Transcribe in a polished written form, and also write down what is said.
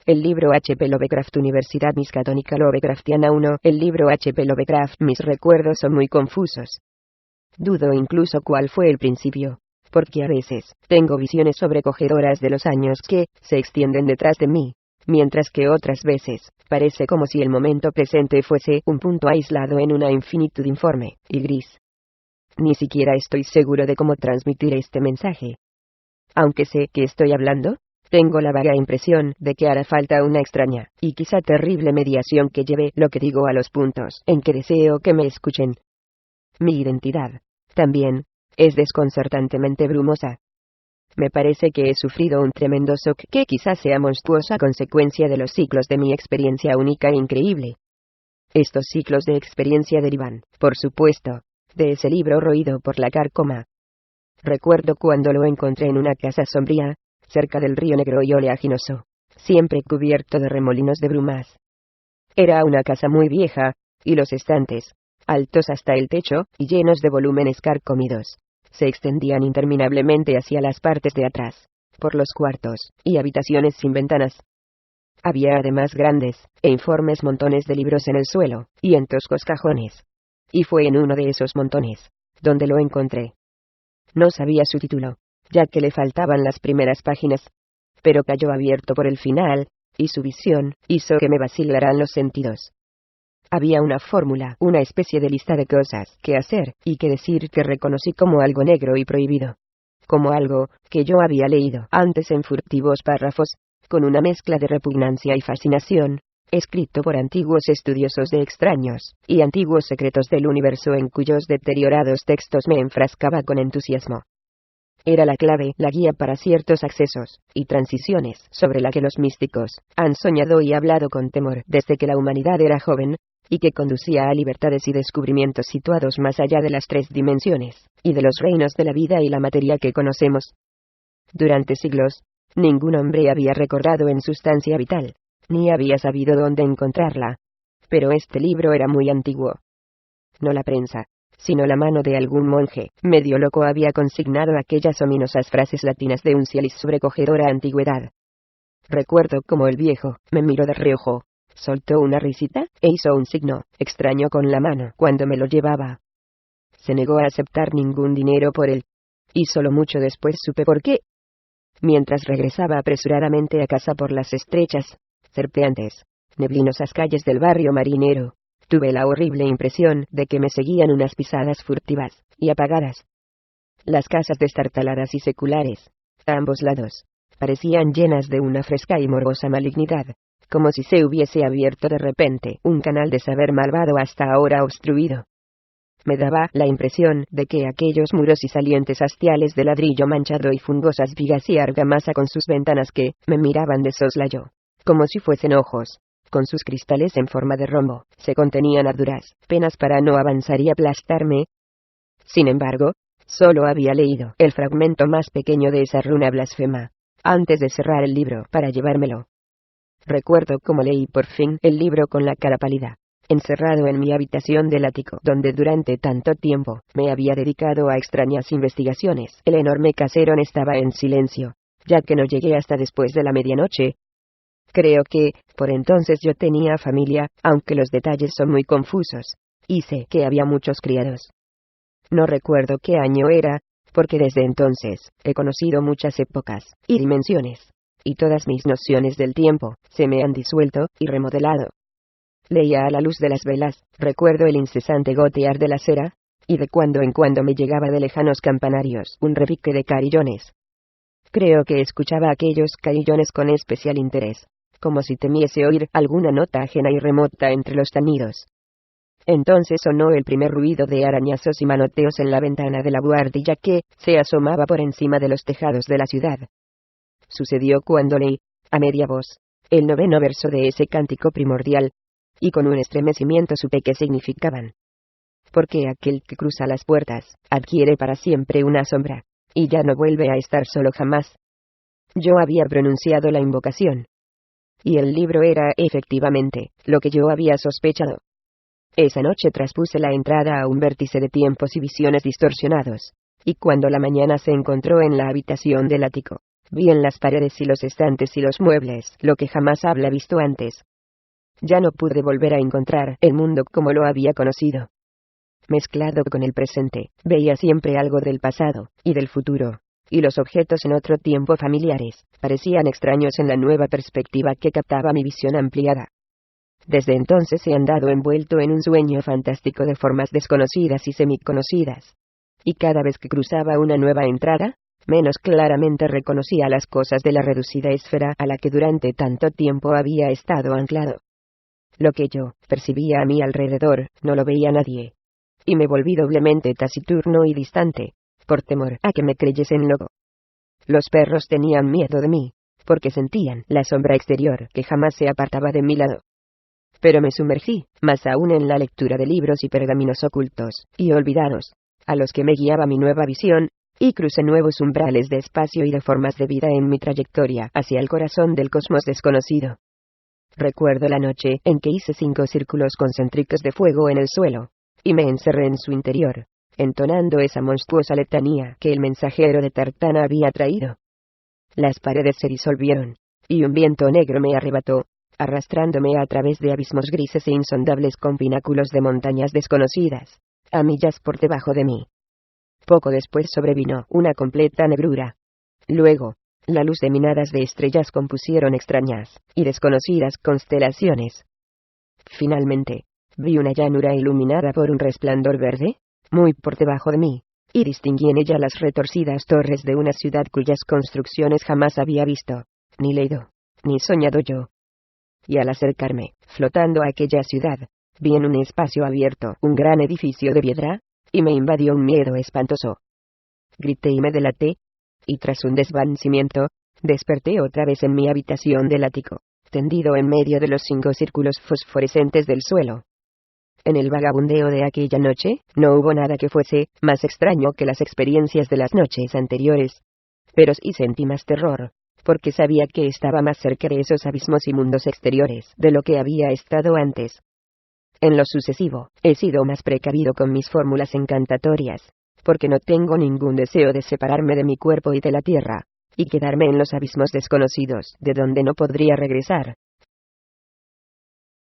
El libro H.P. Lovecraft Universidad Miskatonic Lovecraftiana 1. El libro H.P. Lovecraft. Mis recuerdos son muy confusos. Dudo incluso cuál fue el principio, porque a veces tengo visiones sobrecogedoras de los años que se extienden detrás de mí, mientras que otras veces parece como si el momento presente fuese un punto aislado en una infinitud informe y gris. Ni siquiera estoy seguro de cómo transmitir este mensaje. Aunque sé que estoy hablando, tengo la vaga impresión de que hará falta una extraña y quizá terrible mediación que lleve lo que digo a los puntos en que deseo que me escuchen. Mi identidad, también, es desconcertantemente brumosa. Me parece que he sufrido un tremendo shock que quizás sea monstruosa consecuencia de los ciclos de mi experiencia única e increíble. Estos ciclos de experiencia derivan, por supuesto, de ese libro roído por la carcoma. Recuerdo cuando lo encontré en una casa sombría, cerca del río negro y oleaginoso, siempre cubierto de remolinos de brumas. Era una casa muy vieja, y los estantes, altos hasta el techo y llenos de volúmenes carcomidos, se extendían interminablemente hacia las partes de atrás, por los cuartos y habitaciones sin ventanas. Había además grandes e informes montones de libros en el suelo y en toscos cajones. Y fue en uno de esos montones donde lo encontré. No sabía su título, ya que le faltaban las primeras páginas, pero cayó abierto por el final, y su visión hizo que me vacilaran los sentidos. Había una fórmula, una especie de lista de cosas que hacer y que decir que reconocí como algo negro y prohibido. Como algo que yo había leído antes en furtivos párrafos, con una mezcla de repugnancia y fascinación, escrito por antiguos estudiosos de extraños y antiguos secretos del universo en cuyos deteriorados textos me enfrascaba con entusiasmo. Era la clave, la guía para ciertos accesos y transiciones sobre la que los místicos han soñado y hablado con temor desde que la humanidad era joven, y que conducía a libertades y descubrimientos situados más allá de las 3 dimensiones, y de los reinos de la vida y la materia que conocemos. Durante siglos, ningún hombre había recordado en sustancia vital, ni había sabido dónde encontrarla. Pero este libro era muy antiguo. No la prensa, sino la mano de algún monje medio loco había consignado aquellas ominosas frases latinas de un cialis sobrecogedora antigüedad. Recuerdo cómo el viejo me miró de reojo, soltó una risita e hizo un signo extraño con la mano cuando me lo llevaba. Se negó a aceptar ningún dinero por él, y solo mucho después supe por qué. Mientras regresaba apresuradamente a casa por las estrechas, serpeantes, neblinosas calles del barrio marinero, tuve la horrible impresión de que me seguían unas pisadas furtivas y apagadas. Las casas destartaladas y seculares, a ambos lados, parecían llenas de una fresca y morbosa malignidad, como si se hubiese abierto de repente un canal de saber malvado hasta ahora obstruido. Me daba la impresión de que aquellos muros y salientes hastiales de ladrillo manchado y fungosas vigas y argamasa con sus ventanas que me miraban de soslayo, como si fuesen ojos, con sus cristales en forma de rombo, se contenían a duras penas para no avanzar y aplastarme. Sin embargo, solo había leído el fragmento más pequeño de esa runa blasfema, antes de cerrar el libro para llevármelo. Recuerdo cómo leí por fin el libro con la cara pálida, encerrado en mi habitación del ático donde durante tanto tiempo me había dedicado a extrañas investigaciones. El enorme caserón estaba en silencio, ya que no llegué hasta después de la medianoche. Creo que, por entonces yo tenía familia, aunque los detalles son muy confusos, y sé que había muchos criados. No recuerdo qué año era, porque desde entonces he conocido muchas épocas y dimensiones, y todas mis nociones del tiempo se me han disuelto y remodelado. Leía a la luz de las velas, recuerdo el incesante gotear de la cera, y de cuando en cuando me llegaba de lejanos campanarios un repique de carillones. Creo que escuchaba aquellos carillones con especial interés, como si temiese oír alguna nota ajena y remota entre los tañidos. Entonces sonó el primer ruido de arañazos y manoteos en la ventana de la buhardilla que se asomaba por encima de los tejados de la ciudad. Sucedió cuando leí, a media voz, el 9º verso de ese cántico primordial, y con un estremecimiento supe qué significaban. Porque aquel que cruza las puertas adquiere para siempre una sombra, y ya no vuelve a estar solo jamás. Yo había pronunciado la invocación. Y el libro era, efectivamente, lo que yo había sospechado. Esa noche traspuse la entrada a un vértice de tiempos y visiones distorsionados, y cuando la mañana se encontró en la habitación del ático, Vi en las paredes y los estantes y los muebles lo que jamás había visto antes. Ya no pude volver a encontrar el mundo como lo había conocido. Mezclado con el presente, veía siempre algo del pasado y del futuro, y los objetos en otro tiempo familiares parecían extraños en la nueva perspectiva que captaba mi visión ampliada. Desde entonces he andado envuelto en un sueño fantástico de formas desconocidas y semiconocidas. Y cada vez que cruzaba una nueva entrada, menos claramente reconocía las cosas de la reducida esfera a la que durante tanto tiempo había estado anclado. Lo que yo percibía a mi alrededor no lo veía nadie. Y me volví doblemente taciturno y distante, por temor a que me creyesen loco. Los perros tenían miedo de mí, porque sentían la sombra exterior que jamás se apartaba de mi lado. Pero me sumergí, más aún en la lectura de libros y pergaminos ocultos y olvidados, a los que me guiaba mi nueva visión, y crucé nuevos umbrales de espacio y de formas de vida en mi trayectoria hacia el corazón del cosmos desconocido. Recuerdo la noche en que hice 5 círculos concéntricos de fuego en el suelo, y me encerré en su interior, entonando esa monstruosa letanía que el mensajero de Tartana había traído. Las paredes se disolvieron, y un viento negro me arrebató, arrastrándome a través de abismos grises e insondables con pináculos de montañas desconocidas, a millas por debajo de mí. Poco después sobrevino una completa negrura. Luego, la luz de minadas de estrellas compusieron extrañas y desconocidas constelaciones. Finalmente, vi una llanura iluminada por un resplandor verde, muy por debajo de mí, y distinguí en ella las retorcidas torres de una ciudad cuyas construcciones jamás había visto, ni leído, ni soñado yo. Y al acercarme, flotando a aquella ciudad, vi en un espacio abierto un gran edificio de piedra, y me invadió un miedo espantoso. Grité y me delaté, y tras un desvanecimiento, desperté otra vez en mi habitación del ático, tendido en medio de los 5 círculos fosforescentes del suelo. En el vagabundeo de aquella noche, no hubo nada que fuese más extraño que las experiencias de las noches anteriores. Pero sí sentí más terror, porque sabía que estaba más cerca de esos abismos y mundos exteriores de lo que había estado antes. En lo sucesivo, he sido más precavido con mis fórmulas encantatorias, porque no tengo ningún deseo de separarme de mi cuerpo y de la tierra, y quedarme en los abismos desconocidos de donde no podría regresar.